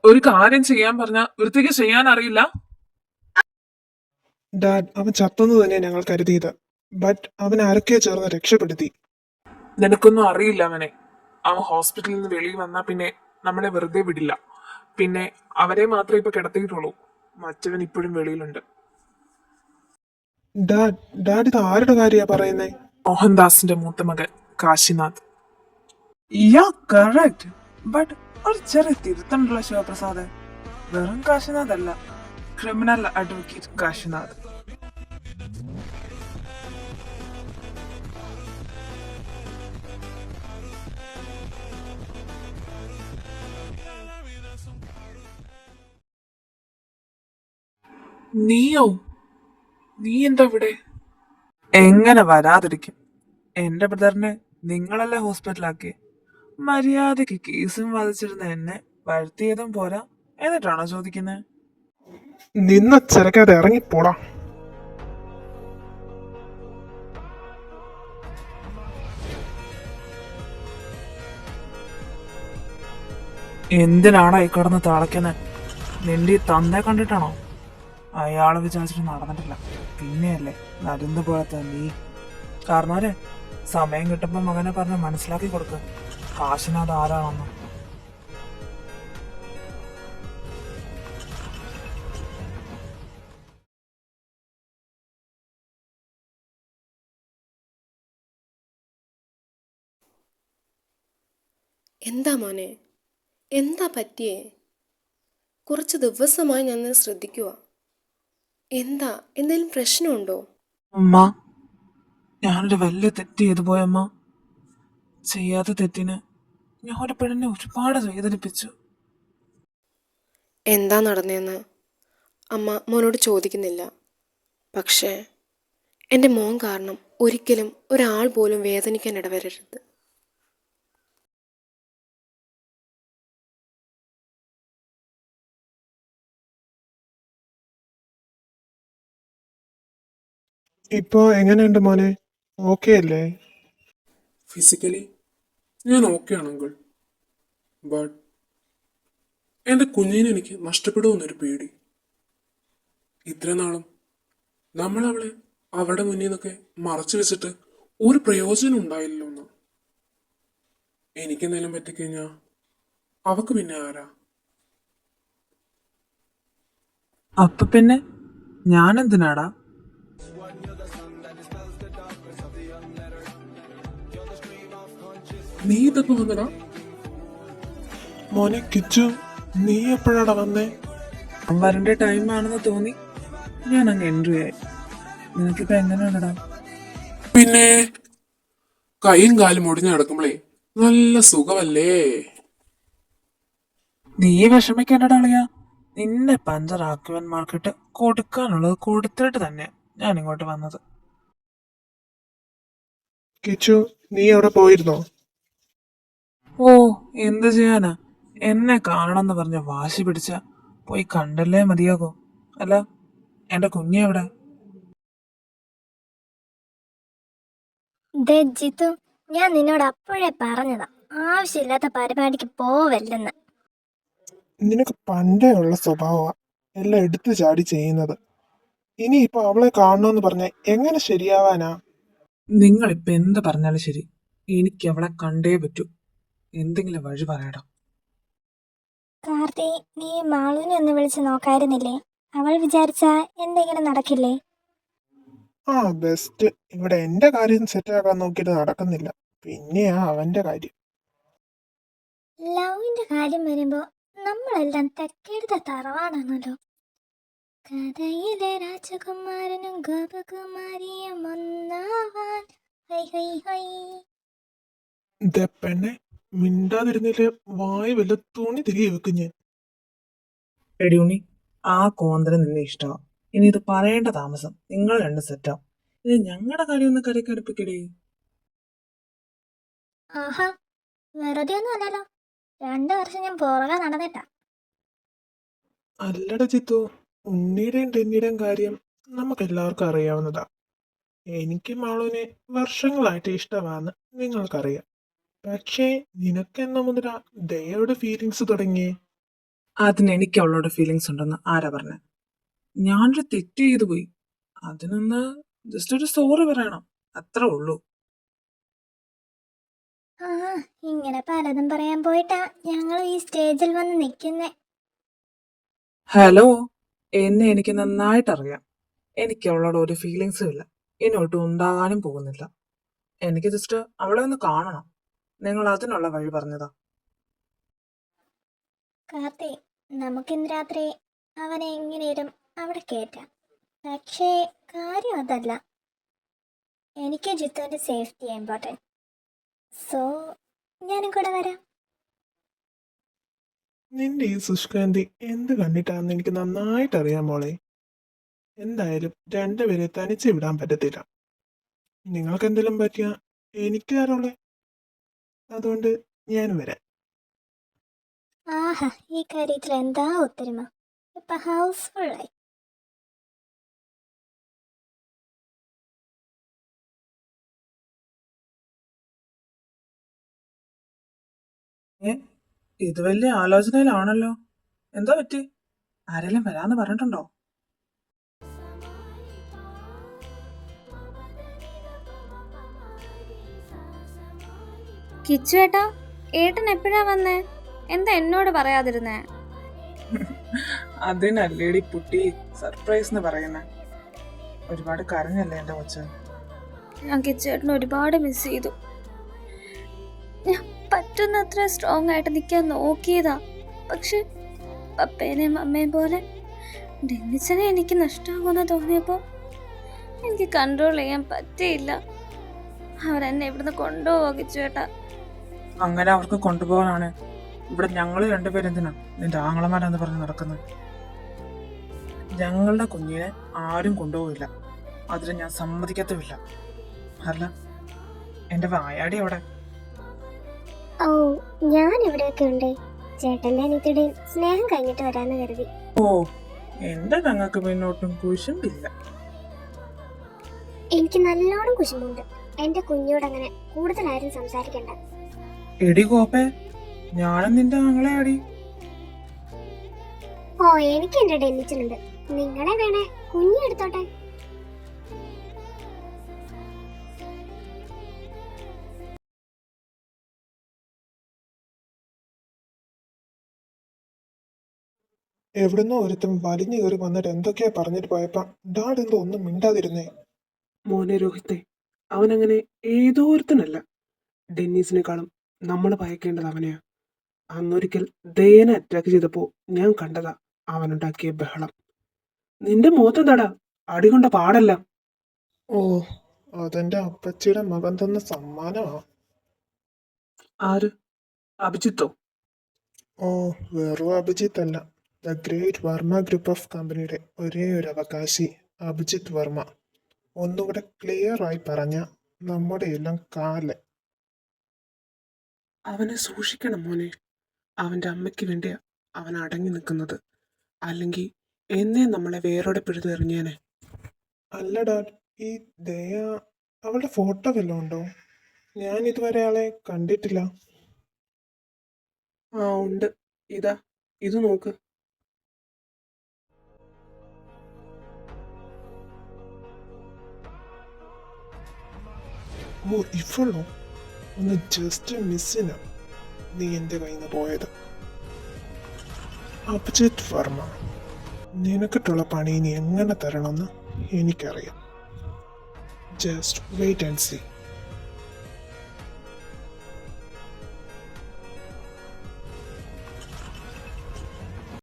ഒരു കാര്യം ചെയ്യാൻ പറഞ്ഞ വൃത്തിക്ക് ചെയ്യാൻ അറിയില്ല. ഡാഡ്, അവൻ ചത്തെന്ന് തന്നെ ഞങ്ങൾ കരുതിയത്. ബട്ട് അവൻ ആരൊക്കെയോ ചേർന്ന് രക്ഷപ്പെടുത്തി. നിനക്കൊന്നും അറിയില്ല അവനെ. അവൻ ഹോസ്പിറ്റലിൽ നിന്ന് വെളിയിൽ വന്നാ പിന്നെ നമ്മളെ വെറുതെ വിടില്ല. പിന്നെ അവരെ മാത്രമേ ഇപ്പൊ കിടത്തിയിട്ടുള്ളൂ. മറ്റവൻ ഇപ്പോഴും വെളിയിലുണ്ട്. ഡാഡ്, ഡാഡ് ഇത് ആരുടെ കാര്യാ പറയുന്നേ? മോഹൻദാസിന്റെ മൂത്ത മകൻ കാശിനാഥ്. യാ കറക്റ്റ്. ബട്ട് ഒരു ചെറിയ തിരുത്തമുള്ള ശിവപ്രസാദ്. വെറും കാശിനാഥ് അല്ല, ക്രിമിനൽ അഡ്വക്കേറ്റ് കാശിനാഥ്. നീയോ? നീ എന്താ ഇവിടെ? എങ്ങനെ വരാതിരിക്കും? എന്റെ ബ്രദറിനെ നിങ്ങളല്ലേ ഹോസ്പിറ്റലാക്കി. മര്യാദക്ക് കേസും വാദിച്ചിരുന്ന എന്നെ വരുത്തിയതും പോരാ, എന്നിട്ടാണോ ചോദിക്കുന്നത്? നിന്ന ചെറുക്കാതെ ഇറങ്ങിപ്പോടാ. എന്തിനാണ് ഈ കിടന്ന് തിളയ്ക്കുന്നത്? നിന്റെ ഈ തന്തയെ കണ്ടിട്ടാണോ? അയാള് വിചാരിച്ചിട്ട് നടന്നിട്ടില്ല. പിന്നെയല്ലേ നരുന്ന് പോലത്തെ നീ. കാരണവരെ സമയം കിട്ടുമ്പോ മകനെ പറഞ്ഞ് മനസ്സിലാക്കി കൊടുക്ക കാശിനാഥ് ആരാണെന്ന്. എന്താ മോനെ, എന്താ പറ്റിയേ? കുറച്ച് ദിവസമായി ഞാൻ ശ്രദ്ധിക്കുക. എന്താ, എന്തെങ്കിലും പ്രശ്നമുണ്ടോ? അമ്മ, ഞാനൊരു വലിയ തെറ്റ് ചെയ്തു പോയമ്മ. ചെയ്യാത്ത തെറ്റിന് ഞാൻ ഒരു പെണ്ണിനെ ഒരുപാട് വേദനിപ്പിച്ചു. എന്താ നടന്നതെന്ന് അമ്മ മോനോട് ചോദിക്കുന്നില്ല. പക്ഷേ എൻ്റെ മോൻ കാരണം ഒരിക്കലും ഒരാൾ പോലും വേദനിക്കാൻ ഇടവരരുത്. ഇപ്പോ എങ്ങനെയുണ്ട് മോനെ? ഓക്കെ അല്ലേ? ഫിസിക്കലി ഞാൻ ഓക്കെ ആണ് അങ്കിൾ. ബട്ട് എൻ്റെ കുഞ്ഞിനെ എനിക്ക് നഷ്ടപ്പെടുമെന്നൊരു പേടി. ഇത്ര നാളും നമ്മൾ അവളെ അവരുടെ മുന്നിൽ നിന്നൊക്കെ മറച്ചു വെച്ചിട്ട് ഒരു പ്രയോജനം ഉണ്ടായില്ലല്ലോ എന്ന്. എനിക്കെന്തെങ്കിലും പറ്റിക്കഴിഞ്ഞാൽ അവക്ക് പിന്നെ ആരാ? അപ്പൊ പിന്നെ ഞാൻ എന്തിനാടാ? നീ ഇതൊക്കെ വന്നടാ? മോനെ കിച്ചു, നീ എപ്പോഴാടാ വന്നേ? വരന്റെ ടൈം ആണെന്ന് തോന്നി ഞാൻ അങ്ങ് എൻട്രി ആയി. നിനക്കിപ്പോ എങ്ങനെയുണ്ടടാ? പിന്നെ കൈയും കാലും ഒടിഞ്ഞു കിടക്കുമ്പോഴേ നല്ല സുഖമല്ലേ? നീ വിഷമിക്കേണ്ടടാ അളിയാ. നിന്നെ പഞ്ചറാക്കുവന്മാർക്കിട്ട് കൊടുക്കാനുള്ളത് കൊടുത്തിട്ട് തന്നെ ഞാൻ ഇങ്ങോട്ട് വന്നത്. കിച്ചു, നീ അവിടെ പോയിരുന്നോ? ഓ, എന്ത് ചെയ്യാനാ? എന്നെ കാണണമെന്ന് പറഞ്ഞ വാശി പിടിച്ച പോയി കണ്ടല്ലേ മതിയാകോ. അല്ല, എന്റെ കുഞ്ഞെ എവിടെ? ദേ ജിത്തു, ഞാൻ നിന്നോട് അപ്പോഴേ പറഞ്ഞതാ ആവശ്യമില്ലാത്ത പരിപാടിക്ക് പോവല്ലെന്ന്. നിനക്ക് പണ്ടേ ഉള്ള സ്വഭാവമാ എല്ലാം എടുത്തു ചാടി ചെയ്യുന്നത്. ഇനിയിപ്പോ അവളെ കാണണമെന്ന് പറഞ്ഞ എങ്ങനെ ശരിയാവാനാ? നിങ്ങളിപ്പൊ എന്ത് പറഞ്ഞാലും ശരി, എനിക്ക് അവളെ കണ്ടേ പറ്റൂ. എന്തെങ്കിലും വഴി പറയടാ. കാർത്തി, നീ മാളുവിനെ ഒന്ന് വിളിച്ച് നോക്കായിരുന്നില്ലേ? അവൾ വിചാരിച്ചാ എന്തെങ്കിലും നടക്കില്ലേ? ആ ബെസ്റ്റ്. ഇവിടെ എന്റെ കാര്യം സെറ്റാക്കാൻ നോക്കിയിട്ട് നടക്കുന്നില്ല, പിന്നെയാ അവന്റെ കാര്യം. ലവിന്റെ കാര്യം വരുമ്പോ നമ്മളെല്ലാം തെക്കേടുത്ത തറവാണാണല്ലോ. കഥയിലെ രാജകുമാരനും ഗോപകുമാരിയും ഒന്നാവാൻ ഹൈ ഹൈ ഹൈ. ദേ പെണ്ണെ, മിണ്ടാതിരുന്നില്ലേ വായി വല്ല തുണി തിരികെ വെക്കും ഞാൻ. എടിയുണ്ണി, ആ കോന്തന് നിന്നെ ഇഷ്ടമാ. ഇനി ഇത് പറയേണ്ട താമസം. നിങ്ങൾ രണ്ട് സെറ്റാവും. ഇത് ഞങ്ങളുടെ കാര്യം ഒന്ന് കരക്കടുപ്പിക്കടേ. ആഹാ, വെറുതെ ഒന്നും അല്ലല്ലോ. 2 വർഷം ഞാൻ പുറകെ നടന്നിട്ടാ. അല്ലട ചിത്തു, ഉണ്ണിയുടെയും ടെന്നിയുടെയും കാര്യം നമുക്ക് എല്ലാവർക്കും അറിയാവുന്നതാ. എനിക്ക് മാളുവിനെ വർഷങ്ങളായിട്ട് ഇഷ്ടമാണെന്ന് നിങ്ങൾക്കറിയാം. പക്ഷേ നിനക്കെന്ന മുതലാ ദയയുടെ ഫീലിങ്സ് തുടങ്ങിയേ? അതിന് എനിക്ക് അവളോട് ഫീലിങ്സ് ഉണ്ടെന്ന് ആരാ പറഞ്ഞേ? ഞാനൊരു തെറ്റ് ചെയ്തു പോയി. അതിനൊന്ന് ജസ്റ്റ് ഒരു സോറി പറയണം, അത്രേ ഉള്ളൂ. ആ ഇങ്ങനെ പലതും പറയാൻ പോയിട്ടാ ഞങ്ങൾ ഈ സ്റ്റേജിൽ വന്ന് നിൽക്കുന്നേ. ഹലോ, എന്നെ എനിക്ക് നന്നായിട്ട് അറിയാം. എനിക്ക് അവളോട് ഒരു ഫീലിങ്സും ഇല്ല, ഇനിയൊട്ടും ഉണ്ടാകാനും പോകുന്നില്ല. എനിക്ക് ജസ്റ്റ് അവളെ ഒന്ന് കാണണം. നിങ്ങൾ അതിനുള്ള വഴി പറഞ്ഞതാ. കാർത്തി, നമുക്കിന്ന് രാത്രി അവനെ എങ്ങനെയും അവിടെ കയറ്റാം. പക്ഷേ കാര്യം അതല്ല, എനിക്ക് ജിത്തുവിന്റെ സേഫ്റ്റി ഇമ്പോർട്ടൻറ്റ്. സോ ഞാനും കൂടെ വരാം. നിന്റെ ഈ ശുഷ്കാന്തി എന്ത് കണ്ടിട്ടാന്ന് എനിക്ക് നന്നായിട്ട് അറിയാം മോളെ. എന്തായാലും രണ്ടുപേരെ തനിച്ച് വിടാൻ പറ്റത്തില്ല. നിങ്ങൾക്ക് എന്തെങ്കിലും പറ്റിയ എനിക്ക് ആരോളെ, അതുകൊണ്ട് ഞാൻ വരാം. ആഹാ, ഈ കാര്യത്തിൽ എന്താ ഒത്തൊരുമ. ഇപ്പൊ ഹൗസ്ഫുള്ളായി. ഏ, ഇത് വലിയ ആലോചനയിലാണല്ലോ. എന്താ പറ്റി? ആരെങ്കിലും വരാന്ന് പറഞ്ഞിട്ടുണ്ടോ? കിച്ചു ഏട്ടാ, ഏട്ടൻ എപ്പോഴാ വന്നേ? എന്താ എന്നോട് പറയാതിരുന്നേ? അതിനല്ലേടി പുട്ടി സർപ്രൈസ് എന്ന് പറയുന്നേ. ഒരുപാട് കരഞ്ഞല്ലേ എന്റെ കൊച്ച്. ഞാൻ കിച്ചു ഏട്ടനെ ഒരുപാട് മിസ് ചെയ്തു. ഞാൻ പറ്റുന്നത്ര സ്ട്രോങ് ആയിട്ട് നിൽക്കാൻ നോക്കിയതാ. പക്ഷെ പപ്പേനെയും അമ്മയും പോലെ ഡെന്നിച്ചനെ എനിക്ക് നഷ്ടമാകുമെന്ന് തോന്നിയപ്പോൾ എനിക്ക് കൺട്രോൾ ചെയ്യാൻ പറ്റിയില്ല. അവരെന്നെ ഇവിടുന്ന് കൊണ്ടുപോവാ കിച്ചു ഏട്ടാ. അങ്ങനെ അവർക്ക് കൊണ്ടുപോകാനാണ് ഇവിടെ ഞങ്ങൾ രണ്ടുപേരെന്തിനാ നിന്റെ ആങ്ങളമാരാന്ന് പറഞ്ഞ് നടക്കുന്നത്? ഞങ്ങളുടെ കുഞ്ഞിനെ ആരും കൊണ്ടുപോകില്ല, അതിന് ഞാൻ സമ്മതിക്കത്തുമില്ല. അല്ല, എന്റെ വായാടി അവിടെ. ഓ, ഞാൻ ഇവിടെയൊക്കെ ഉണ്ട്. ചേട്ടന്റെ അനിയത്തിയുടെയും സ്നേഹം കഴിഞ്ഞിട്ട് വരാന്ന് കരുതി. ഓ, എന്റെ ഞങ്ങൾക്ക് പിന്നോട്ടും കുശുമ്പില്ല. എനിക്ക് നല്ലോണം കുശുമ്പുണ്ട്. എന്റെ കുഞ്ഞോട് അങ്ങനെ കൂടുതലാരും സംസാരിക്കണ്ട. എടി കോപ്പേ, ഞാനും നിന്റെ ആങ്ങളെ അടി. ഓ, എനിക്ക് എന്റെ ഡെന്നിച്ചനുണ്ട്. നിങ്ങളെ വേണേ കുഞ്ഞെടുത്തോട്ടെ. എവിടുന്നോ ഒരുത്തം വലിഞ്ഞു കയറി വന്നിട്ട് എന്തൊക്കെയാ പറഞ്ഞിട്ട് പോയപ്പോ ഡാഡ് എന്തോ ഒന്നും മിണ്ടാതിരുന്നേ. മോനെ രോഹിത്തെ, അവനങ്ങനെ ഏതോ ഒരുത്തനല്ല. ഡെന്നീസിനെക്കാളും നമ്മൾ ഭയക്കേണ്ടത് അവനെയാ. അന്നൊരിക്കൽ ദയനെ അറ്റാക്ക് ചെയ്തപ്പോ ഞാൻ കണ്ടതാ അവനുണ്ടാക്കിയ ബഹളം. നിന്റെ മുഖത്തെന്താടാ അടികൊണ്ട പാടല്ല? ഓ, അതെന്റെ അപ്പച്ചിയുടെ മകൻ തന്ന സമ്മാനമാ. ആര്? അഭിജിത്തോ? ഓ, വെറും അഭിജിത്ത് അല്ല, the great Varma group of കമ്പനിയുടെ ഒരേ ഒരു അവകാശി അഭിജിത്ത് വർമ്മ. ഒന്നുകൂടെ ക്ലിയർ ആയി പറഞ്ഞ നമ്മുടെ എല്ലാം കാല്. അവനെ സൂക്ഷിക്കണം മോനെ. അവന്റെ അമ്മയ്ക്ക് വേണ്ടിയാ അവൻ അടങ്ങി നിൽക്കുന്നത്. അല്ലെങ്കിൽ എന്നേ നമ്മളെ വേരോടെ പിഴുതെറിഞ്ഞേനെ. അല്ല ഡാഡ്, ഈ ദയ അവളുടെ ഫോട്ടോ വല്ലതും ഉണ്ടോ? ഞാൻ ഇതുവരെ ആളെ കണ്ടിട്ടില്ല. ആ ഉണ്ട്, ഇതാ ഇത് നോക്ക്. ഓ, ഇവളോ? ഒന്ന് ജസ്റ്റ് മിസ്സിനാ നീ എൻ്റെ കയ്യിൽ നിന്ന് പോയത്. അഭിജിത്ത് വർമ്മ, നിനക്കിട്ടുള്ള പണി ഇനി എങ്ങനെ തരണമെന്ന് എനിക്കറിയാം. Just wait and see.